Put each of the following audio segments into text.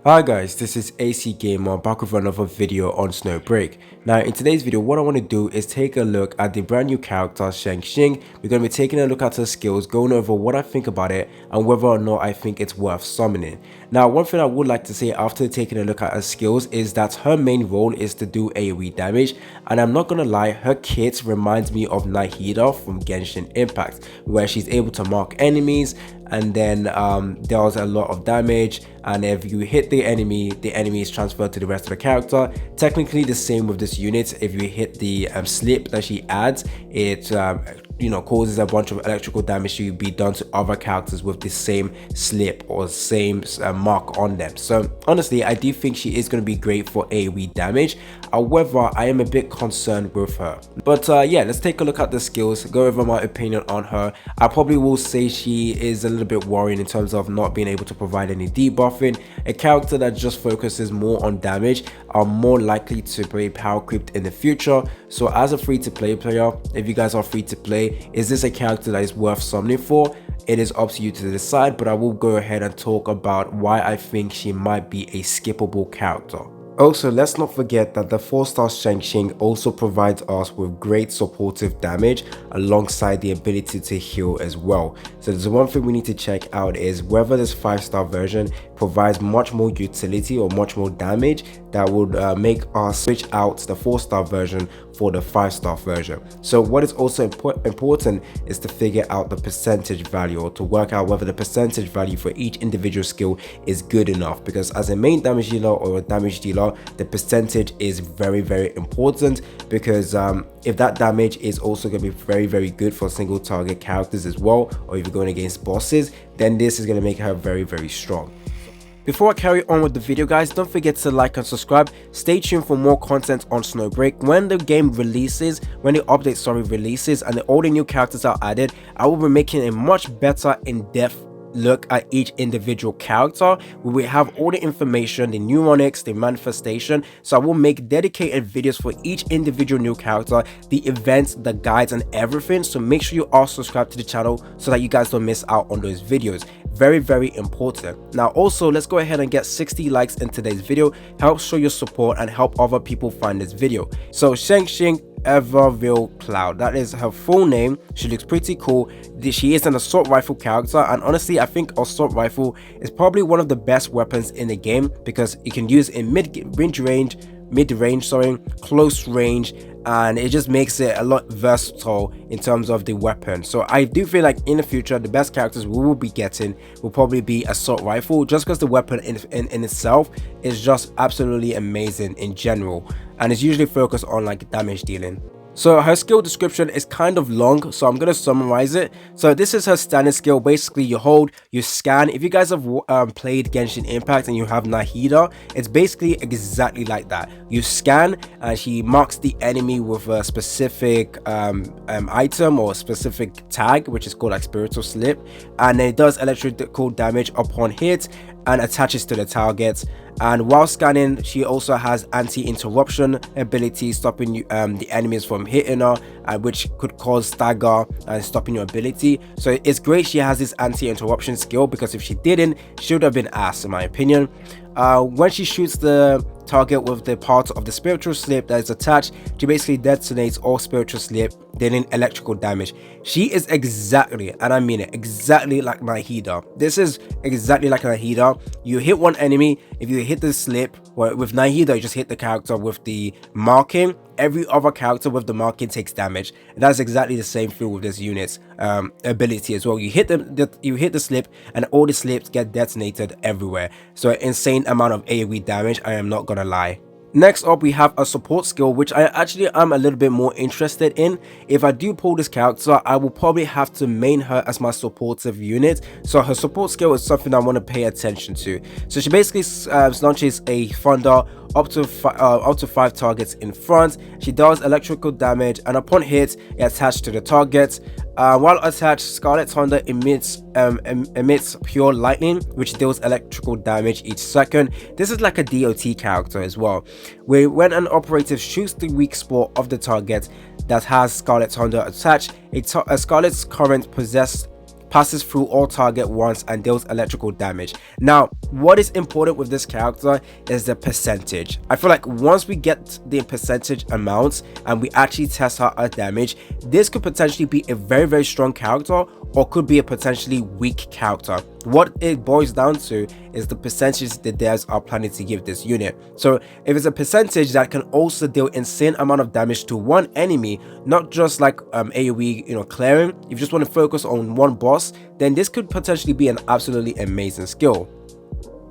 Hi guys, this is ACGamer back with another video on Snowbreak. Now in today's video, what I want to do is take a look at the brand new character Chenxing. We're going to be taking a look at her skills, going over what I think about it and whether or not I think it's worth summoning. Now one thing I would like to say after taking a look at her skills is that her main role is to do AoE damage, and I'm not going to lie, her kit reminds me of Nahida from Genshin Impact, where she's able to mark enemies and then deals a lot of damage, and if you hit the enemy is transferred to the rest of the character. Technically the same with this unit. If you hit the slip that she adds, it causes a bunch of electrical damage to be done to other characters with the same slip or same mark on them. So honestly, I do think she is going to be great for AoE damage. However, I am a bit concerned with her. But yeah, let's take a look at the skills, go over my opinion on her. I probably will say she is a little bit worrying in terms of not being able to provide any debuffing. A character that just focuses more on damage are more likely to be power creeped in the future. So as a free-to-play player, if you guys are free to play, is this a character that is worth summoning for? It is up to you to decide, but I will go ahead and talk about why I think she might be a skippable character. Also, let's not forget that the 4-star Chenxing also provides us with great supportive damage alongside the ability to heal as well. So there's one thing we need to check out is whether this 5-star version provides much more utility or much more damage that would make us switch out the 4-star version for the 5-star version. So what is also important is to figure out the percentage value, or to work out whether the percentage value for each individual skill is good enough, because as a main damage dealer or a damage dealer, the percentage is very important, because if that damage is also going to be very good for single target characters as well, or if you're going against bosses, then this is going to make her very strong. Before I carry on with the video guys, don't forget to like and subscribe. Stay tuned for more content on Snowbreak. When the game releases, when the update releases and all the new characters are added, I will be making a much better in-depth look at each individual character. We will have all the information, the mnemonics, the manifestation. So I will make dedicated videos for each individual new character, the events, the guides and everything. So make sure you are subscribed to the channel so that you guys don't miss out on those videos. Very important. Now also, let's go ahead and get 60 likes in today's video. Help show your support and help other people find this video. So Chenxing Everville Cloud, that is her full name. She looks pretty cool. She is an assault rifle character, and honestly I think assault rifle is probably one of the best weapons in the game, because you can use in mid-range, close range, and it just makes it a lot versatile in terms of the weapon. So I do feel like in the future the best characters we will be getting will probably be assault rifle, just because the weapon in itself is just absolutely amazing in general, and it's usually focused on like damage dealing. So her skill description is kind of long, so I'm going to summarize it. So this is her standard skill. Basically you hold, you scan. If you guys have played Genshin Impact and you have Nahida, it's basically exactly like that. You scan and she marks the enemy with a specific item or a specific tag, which is called like spiritual slip, and it does electrical damage upon hit and attaches to the target. And while scanning, she also has anti-interruption ability, stopping the enemies from hitting her, which could cause stagger and stopping your ability. So it's great she has this anti-interruption skill, because if she didn't, she would have been ass in my opinion. When she shoots the target with the part of the spiritual slip that is attached, she basically detonates all spiritual slip, dealing electrical damage. She is exactly, and I mean it, exactly like Nahida. This is exactly like Nahida. You hit one enemy, if you hit the slip, well, with Nahida you just hit the character with the marking. Every other character with the marking takes damage, and that's exactly the same thing with this unit's ability as well. You hit the slip and all the slips get detonated everywhere. So an insane amount of AoE damage, I am not gonna lie. Next up, we have a support skill, which I actually am a little bit more interested in. If I do pull this character, I will probably have to main her as my supportive unit. So her support skill is something I want to pay attention to. So she basically launches a thunder up to 5 targets in front. She does electrical damage, and upon hit, it attached to the target. While attached, Scarlet Thunder emits pure lightning, which deals electrical damage each second. This is like a DOT character as well, where when an operative shoots the weak spot of the target that has Scarlet Thunder attached, a Scarlet's current possessed passes through all target once, and deals electrical damage. Now, what is important with this character is the percentage. I feel like once we get the percentage amounts and we actually test her damage, this could potentially be a very strong character, or could be a potentially weak character. What it boils down to is the percentage the devs are planning to give this unit. So if it's a percentage that can also deal insane amount of damage to one enemy, not just like AoE clearing, if you just want to focus on one boss, then this could potentially be an absolutely amazing skill.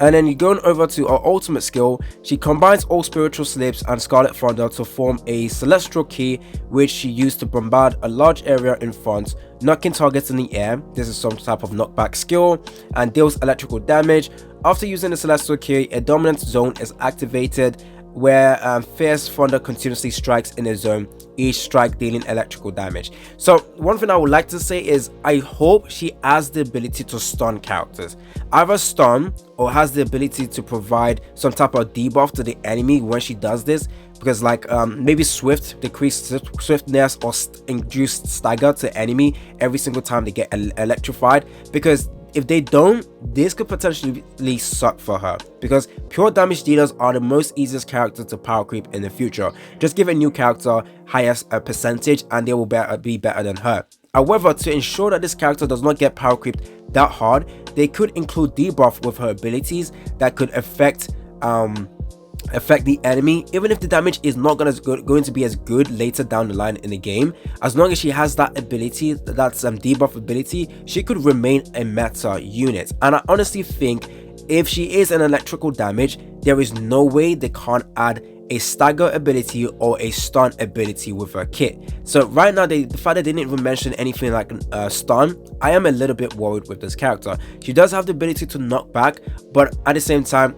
And then you're going over to our ultimate skill. She combines all spiritual slips and Scarlet Thunder to form a celestial key, which she used to bombard a large area in front, knocking targets in the air. This is some type of knockback skill, and deals electrical damage. After using the celestial key, a dominant zone is activated where fierce thunder continuously strikes in a zone, each strike dealing electrical damage. So one thing I would like to say is I hope she has the ability to stun characters, either stun or has the ability to provide some type of debuff to the enemy when she does this, because like maybe swift, decrease swiftness, or induce stagger to enemy every single time they get electrified, because if they don't, this could potentially suck for her, because pure damage dealers are the most easiest character to power creep in the future. Just give a new character highest percentage and they will be better than her. However, to ensure that this character does not get power creeped that hard, they could include debuff with her abilities that could affect the enemy, even if the damage is not going to be as good later down the line in the game. As long as she has that ability, that's debuff ability, she could remain a meta unit. And I honestly think if she is an electrical damage, there is no way they can't add a stagger ability or a stun ability with her kit. So right now, the fact that they didn't even mention anything like stun, I am a little bit worried with this character. She does have the ability to knock back, but at the same time,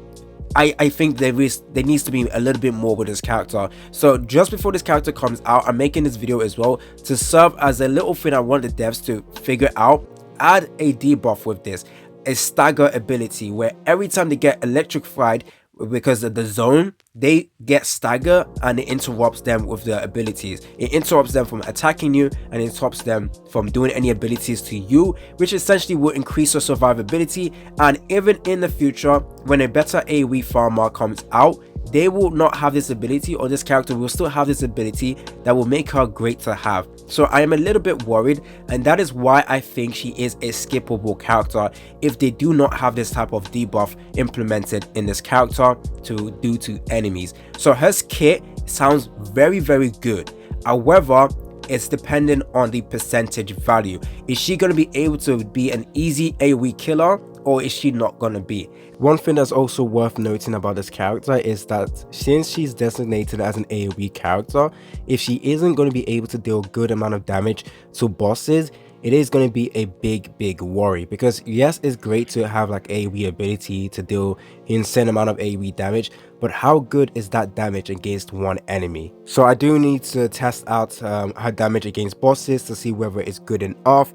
I think there needs to be a little bit more with this character. So just before this character comes out, I'm making this video as well to serve as a little thing I want the devs to figure out. Add a debuff with this, a stagger ability, where every time they get electrified because of the zone, they get stagger, and it interrupts them with their abilities. It interrupts them from attacking you, and it stops them from doing any abilities to you, which essentially will increase your survivability. And even in the future, when a better AoE farmer comes out, they will not have this ability, or this character will still have this ability that will make her great to have. So I am a little bit worried, and that is why I think she is a skippable character if they do not have this type of debuff implemented in this character to do to enemies. So her kit sounds very good. However, it's dependent on the percentage value. Is she going to be able to be an easy AoE killer, or is she not going to be? One thing that's also worth noting about this character is that since she's designated as an AoE character, if she isn't going to be able to deal a good amount of damage to bosses, it is going to be a big worry. Because yes, it's great to have like AoE ability to deal insane amount of AoE damage, but how good is that damage against one enemy? So I do need to test out her damage against bosses to see whether it's good enough.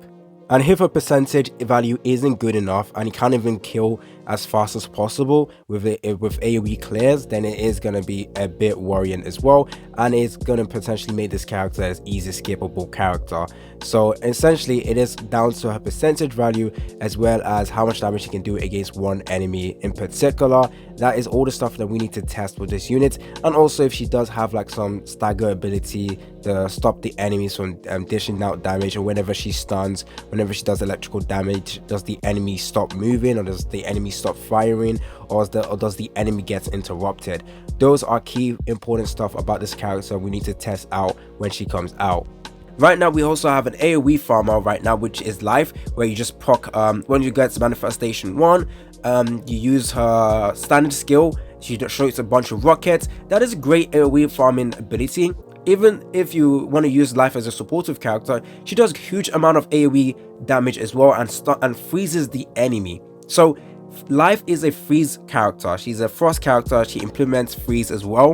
And if a percentage value isn't good enough and you can't even kill as fast as possible with AoE clears, then it is going to be a bit worrying as well, and it's going to potentially make this character as easy skippable character. So essentially it is down to her percentage value as well as how much damage she can do against one enemy in particular. That is all the stuff that we need to test with this unit. And also if she does have like some stagger ability to stop the enemies from dishing out damage, or whenever she stuns, whenever she does electrical damage, does the enemy stop moving, or does the enemy stop firing, or does the enemy get interrupted? Those are key important stuff about this character we need to test out when she comes out. Right now we also have an AoE farmer right now, which is life, where you just proc when you get to manifestation 1, you use her standard skill. She shoots a bunch of rockets. That is a great AoE farming ability. Even if you want to use life as a supportive character, she does a huge amount of AoE damage as well, and freezes the enemy. So life is a freeze character. She's a frost character. She implements freeze as well.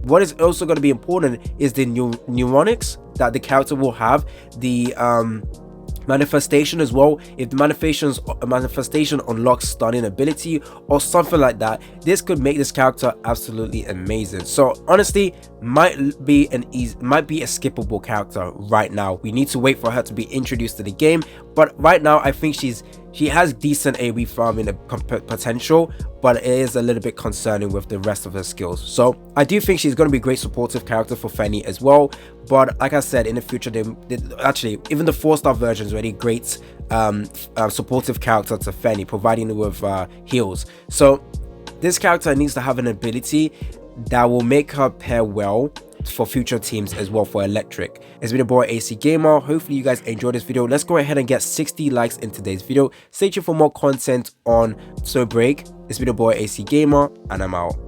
What is also going to be important is the neuronics that the character will have, the Manifestation as well. If the manifestation unlocks stunning ability or something like that, this could make this character absolutely amazing. So honestly, might be a skippable character right now. We need to wait for her to be introduced to the game, but right now I think she has decent AoE farming potential, but it is a little bit concerning with the rest of her skills. So I do think she's going to be a great supportive character for Fenny as well. But like I said, in the future, actually even the 4-star version is already great supportive character to Fenny, providing her with heals. So this character needs to have an ability that will make her pair well for future teams as well for electric. It's been a boy ACGamer. Hopefully you guys enjoyed this video. Let's go ahead and get 60 likes in today's video. Stay tuned for more content on Snowbreak. It's been a boy ACGamer, and I'm out.